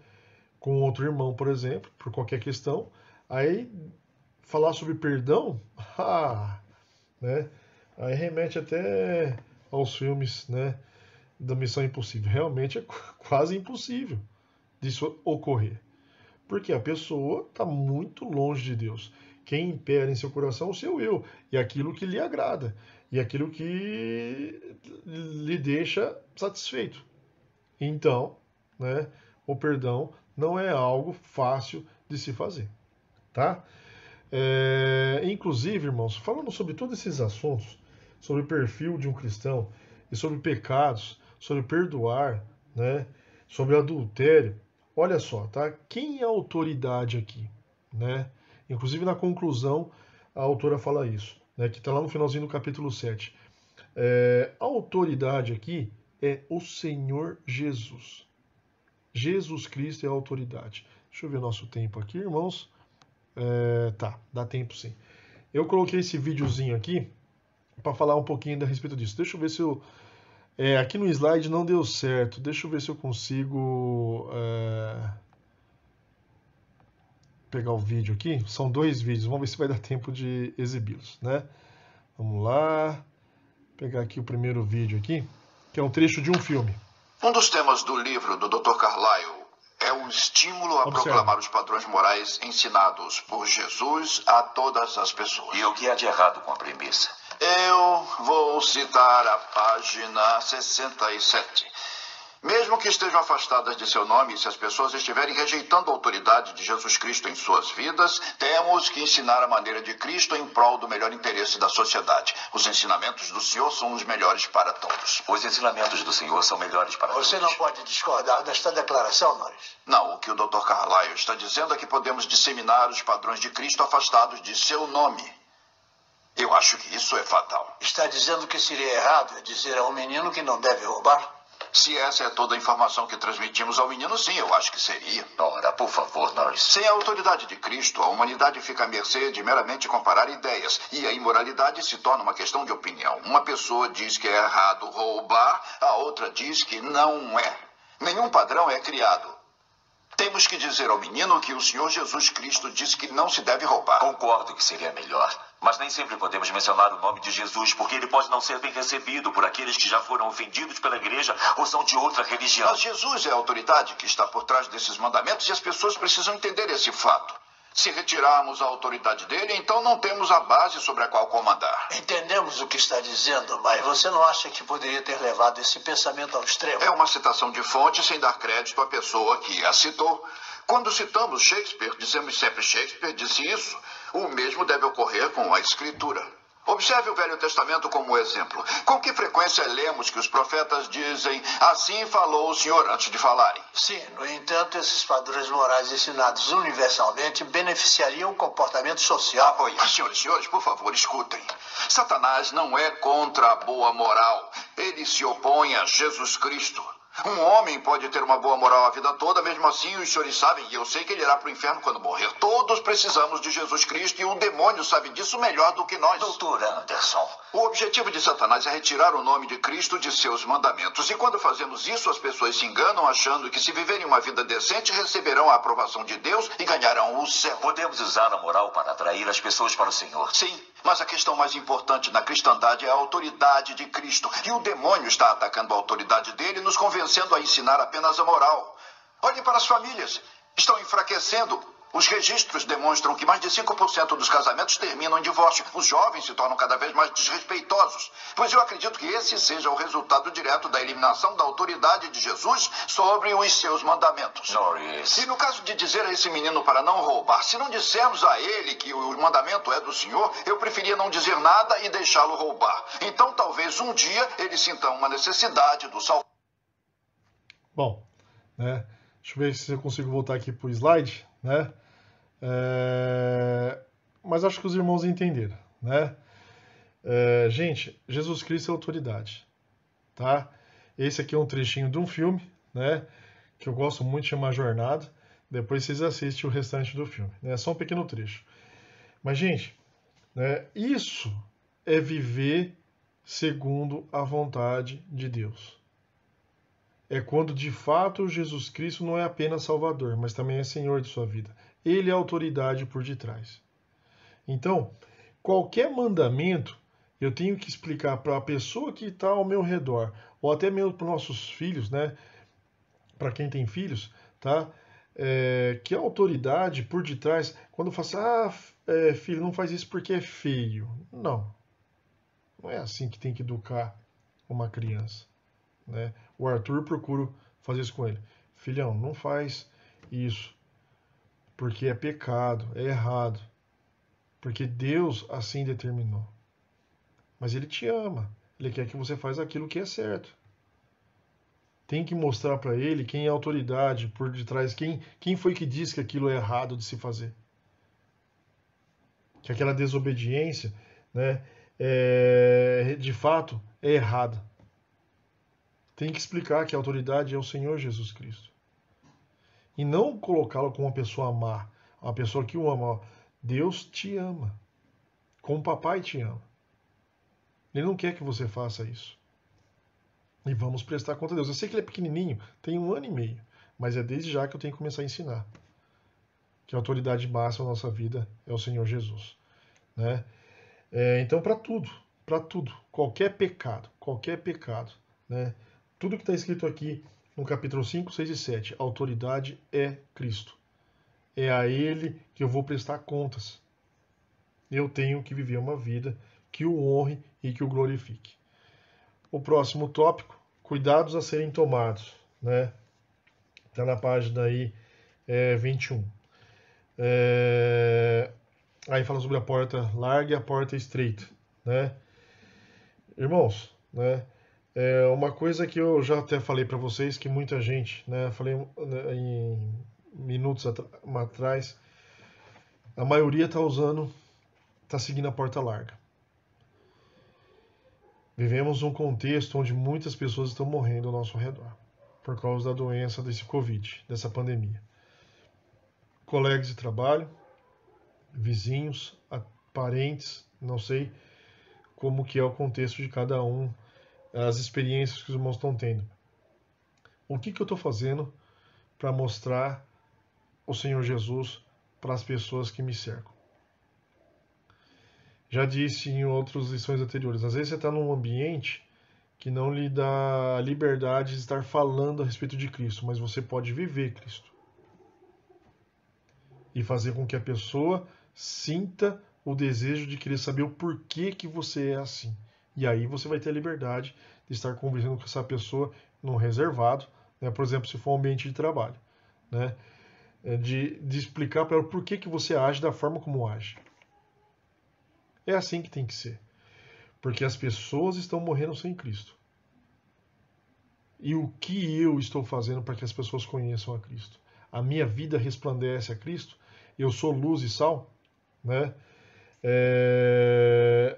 com outro irmão, por exemplo, por qualquer questão. Aí falar sobre perdão, né, aí remete até aos filmes, né, da Missão Impossível. Realmente é quase impossível disso ocorrer. Porque a pessoa está muito longe de Deus. Quem impera em seu coração é o seu eu. E aquilo que lhe agrada. E aquilo que lhe deixa satisfeito. Então, né, o perdão não é algo fácil de se fazer. Tá? Inclusive, irmãos, falando sobre todos esses assuntos, sobre o perfil de um cristão, e sobre pecados, sobre perdoar, né, sobre adultério, olha só, tá? Quem é a autoridade aqui? Né? Inclusive na conclusão, a autora fala isso, né, que está lá no finalzinho do capítulo 7. A autoridade aqui é o Senhor Jesus. Jesus Cristo é a autoridade. Deixa eu ver o nosso tempo aqui, irmãos. Tá, dá tempo sim. Eu coloquei esse videozinho aqui para falar um pouquinho a respeito disso. Deixa eu ver se eu... aqui no slide não deu certo. Deixa eu ver se eu consigo pegar o vídeo aqui. São 2 vídeos. Vamos ver se vai dar tempo de exibi-los, né? Vamos lá. Pegar aqui o primeiro vídeo aqui, que é um trecho de um filme. Um dos temas do livro do Dr. Carlyle é o estímulo a proclamar os padrões morais ensinados por Jesus a todas as pessoas. E o que há de errado com a premissa? Eu vou citar a página 67. Mesmo que estejam afastadas de seu nome, se as pessoas estiverem rejeitando a autoridade de Jesus Cristo em suas vidas, temos que ensinar a maneira de Cristo em prol do melhor interesse da sociedade. Os ensinamentos do Senhor são os melhores para todos. Os ensinamentos do Senhor são melhores para todos. Você não pode discordar desta declaração, Norris? Não, o que o Dr. Carlyle está dizendo é que podemos disseminar os padrões de Cristo afastados de seu nome. Eu acho que isso é fatal. Está dizendo que seria errado dizer a um menino que não deve roubar? Se essa é toda a informação que transmitimos ao menino, sim, eu acho que seria. Ora, por favor, Norris. Sem a autoridade de Cristo, a humanidade fica à mercê de meramente comparar ideias. E a imoralidade se torna uma questão de opinião. Uma pessoa diz que é errado roubar, a outra diz que não é. Nenhum padrão é criado. Temos que dizer ao menino que o Senhor Jesus Cristo disse que não se deve roubar. Concordo que seria melhor. Mas nem sempre podemos mencionar o nome de Jesus, porque ele pode não ser bem recebido por aqueles que já foram ofendidos pela igreja ou são de outra religião. Mas Jesus é a autoridade que está por trás desses mandamentos e as pessoas precisam entender esse fato. Se retirarmos a autoridade dele, então não temos a base sobre a qual comandar. Entendemos o que está dizendo, mas você não acha que poderia ter levado esse pensamento ao extremo? É uma citação de fonte sem dar crédito à pessoa que a citou. Quando citamos Shakespeare, dizemos sempre Shakespeare disse isso. O mesmo deve ocorrer com a escritura. Observe o Velho Testamento como exemplo. Com que frequência lemos que os profetas dizem assim falou o Senhor antes de falarem? Sim, no entanto, esses padrões morais ensinados universalmente beneficiariam o comportamento social. Senhoras e senhores, por favor, escutem. Satanás não é contra a boa moral. Ele se opõe a Jesus Cristo. Um homem pode ter uma boa moral a vida toda, mesmo assim os senhores sabem, e eu sei que ele irá para o inferno quando morrer. Todos precisamos de Jesus Cristo e o demônio sabe disso melhor do que nós. Doutor Anderson. O objetivo de Satanás é retirar o nome de Cristo de seus mandamentos. E quando fazemos isso, as pessoas se enganam achando que se viverem uma vida decente, receberão a aprovação de Deus e ganharão o céu. Podemos usar a moral para atrair as pessoas para o Senhor. Sim, mas a questão mais importante na cristandade é a autoridade de Cristo. E o demônio está atacando a autoridade dele, nos convencendo a ensinar apenas a moral. Olhem para as famílias. Estão enfraquecendo. Os registros demonstram que mais de 5% dos casamentos terminam em divórcio. Os jovens se tornam cada vez mais desrespeitosos. Pois eu acredito que esse seja o resultado direto da eliminação da autoridade de Jesus sobre os seus mandamentos. Norris. E no caso de dizer a esse menino para não roubar, se não dissermos a ele que o mandamento é do Senhor, eu preferia não dizer nada e deixá-lo roubar. Então talvez um dia ele sinta uma necessidade do Salvador. Bom, né? Deixa eu ver se eu consigo voltar aqui para o slide, né? Mas acho que os irmãos entenderam, né? Gente, Jesus Cristo é autoridade, tá? Esse aqui é um trechinho de um filme, né? Que eu gosto muito de chamar Jornada. Depois vocês assistem o restante do filme, né? É só um pequeno trecho. Mas, gente, né? Isso é viver segundo a vontade de Deus. É quando de fato Jesus Cristo não é apenas Salvador, mas também é Senhor de sua vida. Ele é a autoridade por detrás. Então, qualquer mandamento eu tenho que explicar para a pessoa que está ao meu redor, ou até mesmo para nossos filhos, né? Para quem tem filhos, tá? Que a autoridade por detrás, quando eu faço, filho, não faz isso porque é feio. Não. Não é assim que tem que educar uma criança, né? O Arthur procuro fazer isso com ele. Filhão, não faz isso. Porque é pecado, é errado. Porque Deus assim determinou. Mas Ele te ama. Ele quer que você faça aquilo que é certo. Tem que mostrar para Ele quem é a autoridade por detrás. Quem foi que disse que aquilo é errado de se fazer. Que aquela desobediência, né, de fato, é errada. Tem que explicar que a autoridade é o Senhor Jesus Cristo. E não colocá-lo como uma pessoa má, uma pessoa que o ama. Deus te ama, como o papai te ama. Ele não quer que você faça isso. E vamos prestar conta a Deus. Eu sei que ele é pequenininho, tem 1 ano e meio, mas é desde já que eu tenho que começar a ensinar. Que a autoridade máxima da nossa vida é o Senhor Jesus, né? Então, para tudo, qualquer pecado, né? Tudo que está escrito aqui no capítulo 5, 6 e 7, a autoridade é Cristo. É a Ele que eu vou prestar contas. Eu tenho que viver uma vida que o honre e que o glorifique. O próximo tópico, cuidados a serem tomados, né? Está na página aí 21. Aí fala sobre a porta larga e a porta estreita, né? Irmãos, né? Uma coisa que eu já até falei para vocês, que muita gente, né? Falei em minutos atrás, a maioria está seguindo a porta larga. Vivemos um contexto onde muitas pessoas estão morrendo ao nosso redor por causa da doença desse Covid, dessa pandemia. Colegas de trabalho, vizinhos, parentes, não sei como que é o contexto de cada um, as experiências que os irmãos estão tendo. O que eu estou fazendo para mostrar o Senhor Jesus para as pessoas que me cercam? Já disse em outras lições anteriores, às vezes você está num ambiente que não lhe dá liberdade de estar falando a respeito de Cristo, mas você pode viver Cristo. E fazer com que a pessoa sinta o desejo de querer saber o porquê que você é assim. E aí você vai ter a liberdade de estar conversando com essa pessoa num reservado, né? Por exemplo, se for um ambiente de trabalho, né? De explicar para ela por que você age da forma como age. É assim que tem que ser. Porque as pessoas estão morrendo sem Cristo. E o que eu estou fazendo para que as pessoas conheçam a Cristo? A minha vida resplandece a Cristo? Eu sou luz e sal? Né?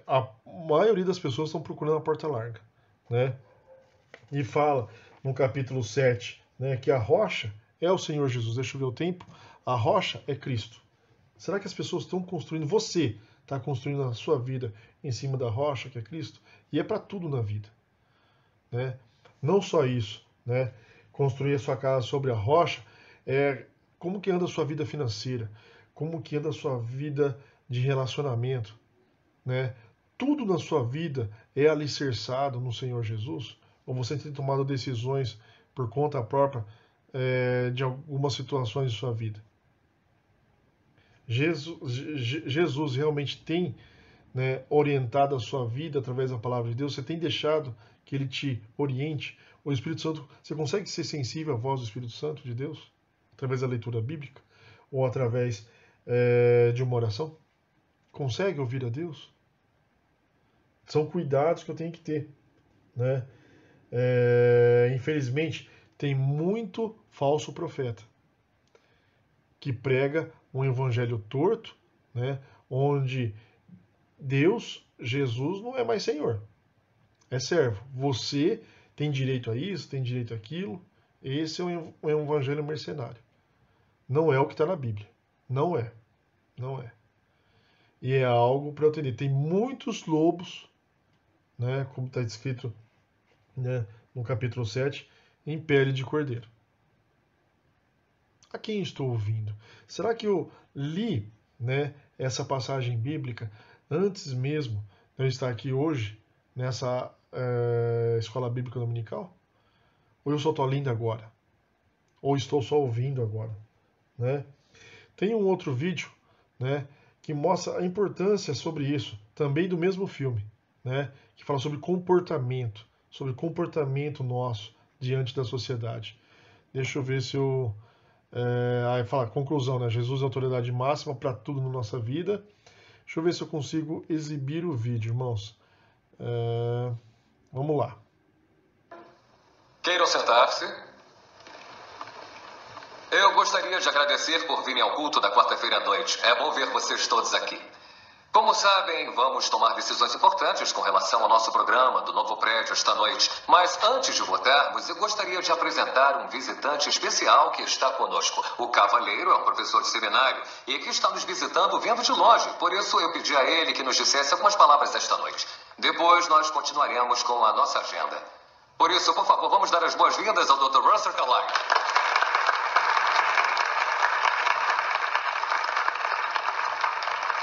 A maioria das pessoas estão procurando a porta larga. Né? E fala no capítulo 7, né, que a rocha é o Senhor Jesus. Deixa eu ver o tempo. A rocha é Cristo. Será que as pessoas estão construindo? Você está construindo a sua vida em cima da rocha, que é Cristo? E é para tudo na vida. Né? Não só isso. Né? Construir a sua casa sobre a rocha é como que anda a sua vida financeira, como que anda a sua vida de relacionamento. Né? Tudo na sua vida é alicerçado no Senhor Jesus? Ou você tem tomado decisões por conta própria de algumas situações de sua vida? Jesus realmente tem, né, orientado a sua vida através da palavra de Deus? Você tem deixado que ele te oriente? O Espírito Santo, você consegue ser sensível à voz do Espírito Santo de Deus? Através da leitura bíblica? Ou através de uma oração? Consegue ouvir a Deus? São cuidados que eu tenho que ter. Né? Infelizmente, tem muito falso profeta que prega um evangelho torto, né, onde Deus, Jesus, não é mais Senhor. É servo. Você tem direito a isso, tem direito àquilo. Esse é um evangelho mercenário. Não é o que está na Bíblia. Não é. Não é. E é algo para eu entender. Tem muitos lobos, né, como está escrito, né, no capítulo 7, em pele de cordeiro. A quem estou ouvindo? Será que eu li, né, essa passagem bíblica antes mesmo de eu estar aqui hoje, nessa escola bíblica dominical? Ou eu só estou lendo agora? Ou estou só ouvindo agora? Né? Tem um outro vídeo, né, que mostra a importância sobre isso, também do mesmo filme, né, que fala sobre comportamento nosso diante da sociedade. Deixa eu ver se eu... aí fala, conclusão, né? Jesus é a autoridade máxima para tudo na nossa vida. Deixa eu ver se eu consigo exibir o vídeo, irmãos. Vamos lá. Queiram sentar-se. Eu gostaria de agradecer por virem ao culto da quarta-feira à noite. É bom ver vocês todos aqui. Como sabem, vamos tomar decisões importantes com relação ao nosso programa do novo prédio esta noite. Mas antes de votarmos, eu gostaria de apresentar um visitante especial que está conosco. O Cavaleiro é um professor de seminário e que está nos visitando vindo de longe. Por isso eu pedi a ele que nos dissesse algumas palavras esta noite. Depois nós continuaremos com a nossa agenda. Por isso, por favor, vamos dar as boas-vindas ao Dr. Russell Carlyle.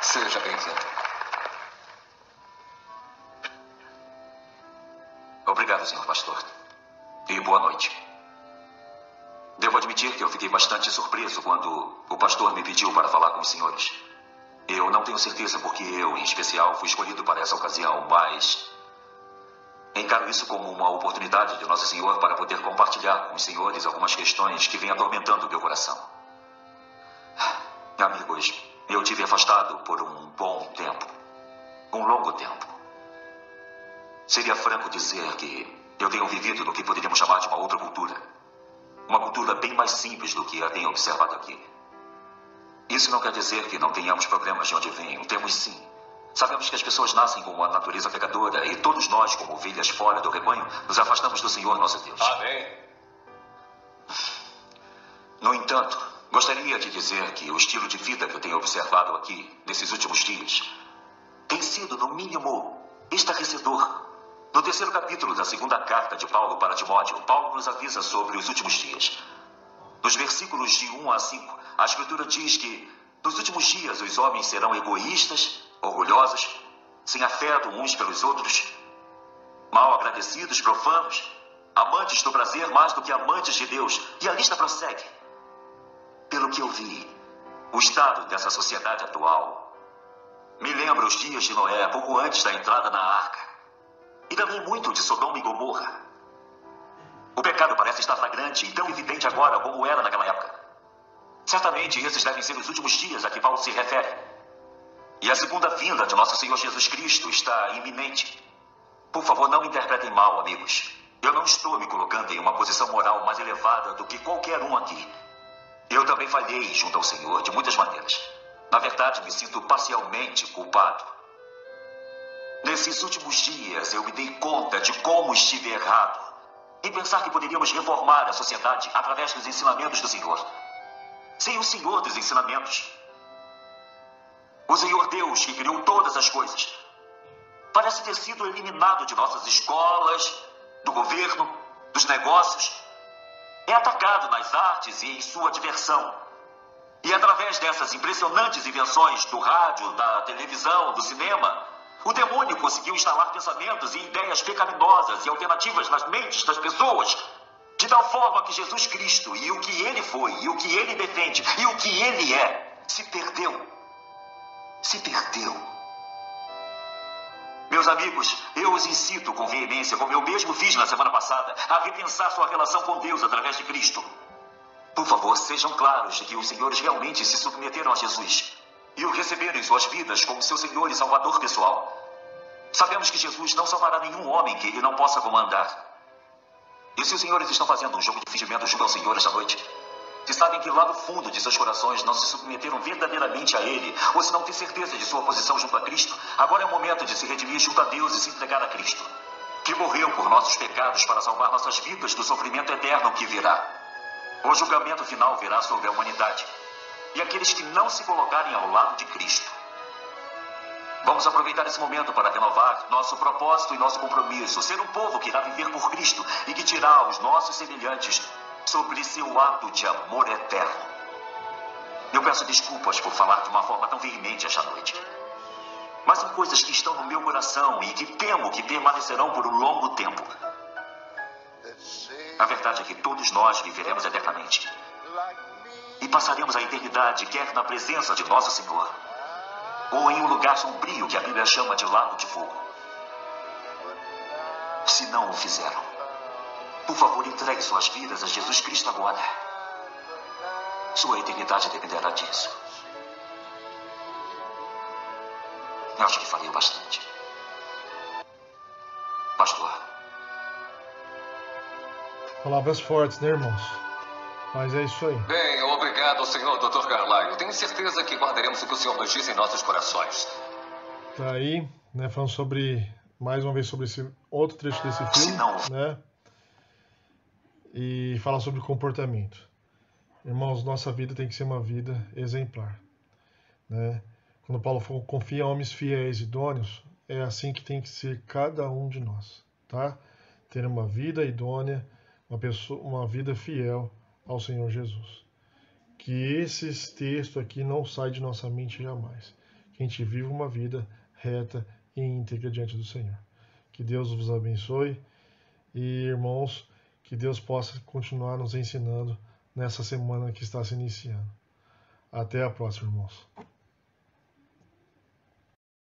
Seja bem-vindo. Obrigado, senhor pastor. E boa noite. Devo admitir que eu fiquei bastante surpreso quando o pastor me pediu para falar com os senhores. Eu não tenho certeza porque eu, em especial, fui escolhido para essa ocasião, mas encaro isso como uma oportunidade de Nosso Senhor para poder compartilhar com os senhores algumas questões que vêm atormentando o meu coração. Amigos, eu tive afastado por um bom tempo. Um longo tempo. Seria franco dizer que eu tenho vivido no que poderíamos chamar de uma outra cultura. Uma cultura bem mais simples do que a tenho observado aqui. Isso não quer dizer que não tenhamos problemas de onde venho. Temos sim. Sabemos que as pessoas nascem com uma natureza pecadora e todos nós, como ovelhas fora do rebanho, nos afastamos do Senhor nosso Deus. Amém. No entanto, gostaria de dizer que o estilo de vida que eu tenho observado aqui, nesses últimos dias, tem sido, no mínimo, estarrecedor. No 3º capítulo da 2ª carta de Paulo para Timóteo, Paulo nos avisa sobre os últimos dias. Nos versículos de 1 a 5, a Escritura diz que nos últimos dias os homens serão egoístas, orgulhosos, sem afeto uns pelos outros, mal agradecidos, profanos, amantes do prazer mais do que amantes de Deus. E a lista prossegue. Pelo que eu vi, o estado dessa sociedade atual me lembra os dias de Noé, pouco antes da entrada na arca. E também muito de Sodoma e Gomorra. O pecado parece estar flagrante e tão evidente agora como era naquela época. Certamente esses devem ser os últimos dias a que Paulo se refere. E a segunda vinda de nosso Senhor Jesus Cristo está iminente. Por favor, não me interpretem mal, amigos. Eu não estou me colocando em uma posição moral mais elevada do que qualquer um aqui. Eu também falhei junto ao Senhor de muitas maneiras. Na verdade, me sinto parcialmente culpado. Nesses últimos dias, eu me dei conta de como estive errado em pensar que poderíamos reformar a sociedade através dos ensinamentos do Senhor. Sem o Senhor dos ensinamentos. O Senhor Deus, que criou todas as coisas, parece ter sido eliminado de nossas escolas, do governo, dos negócios. É atacado nas artes e em sua diversão. E através dessas impressionantes invenções do rádio, da televisão, do cinema, o demônio conseguiu instalar pensamentos e ideias pecaminosas e alternativas nas mentes das pessoas, de tal forma que Jesus Cristo e o que ele foi, e o que ele defende, e o que ele é, se perdeu. Se perdeu. Meus amigos, eu os incito com veemência, como eu mesmo fiz na semana passada, a repensar sua relação com Deus através de Cristo. Por favor, sejam claros de que os senhores realmente se submeteram a Jesus e o receberam em suas vidas como seu Senhor e Salvador pessoal. Sabemos que Jesus não salvará nenhum homem que ele não possa comandar. E se os senhores estão fazendo um jogo de fingimento junto ao Senhor esta noite, se sabem que lá no fundo de seus corações não se submeteram verdadeiramente a Ele, ou se não têm certeza de sua posição junto a Cristo, agora é o momento de se redimir junto a Deus e se entregar a Cristo, que morreu por nossos pecados para salvar nossas vidas do sofrimento eterno que virá. O julgamento final virá sobre a humanidade e aqueles que não se colocarem ao lado de Cristo. Vamos aproveitar esse momento para renovar nosso propósito e nosso compromisso, ser um povo que irá viver por Cristo e que dirá aos nossos semelhantes sobre seu ato de amor eterno. Eu peço desculpas por falar de uma forma tão veemente esta noite, mas são coisas que estão no meu coração e que temo que permanecerão por um longo tempo. A verdade é que todos nós viveremos eternamente e passaremos a eternidade quer na presença de nosso Senhor ou em um lugar sombrio que a Bíblia chama de lago de fogo. Se não o fizeram, por favor, entregue suas vidas a Jesus Cristo agora. Sua eternidade dependerá disso. Eu acho que falei bastante. Pastor. Palavras fortes, né, irmãos? Mas é isso aí. Bem, obrigado, senhor Dr. Carlyle. Tenho certeza que guardaremos o que o senhor nos disse em nossos corações. Tá aí, né, falando sobre, mais uma vez, sobre esse outro trecho desse filme, né? E falar sobre comportamento. Irmãos, nossa vida tem que ser uma vida exemplar, né? Quando Paulo falou, confia em homens fiéis e idôneos, é assim que tem que ser cada um de nós, tá? Ter uma vida idônea, uma vida fiel ao Senhor Jesus. Que esses textos aqui não saiam de nossa mente jamais. Que a gente viva uma vida reta e íntegra diante do Senhor. Que Deus vos abençoe e, irmãos, que Deus possa continuar nos ensinando nessa semana que está se iniciando. Até a próxima, irmãos.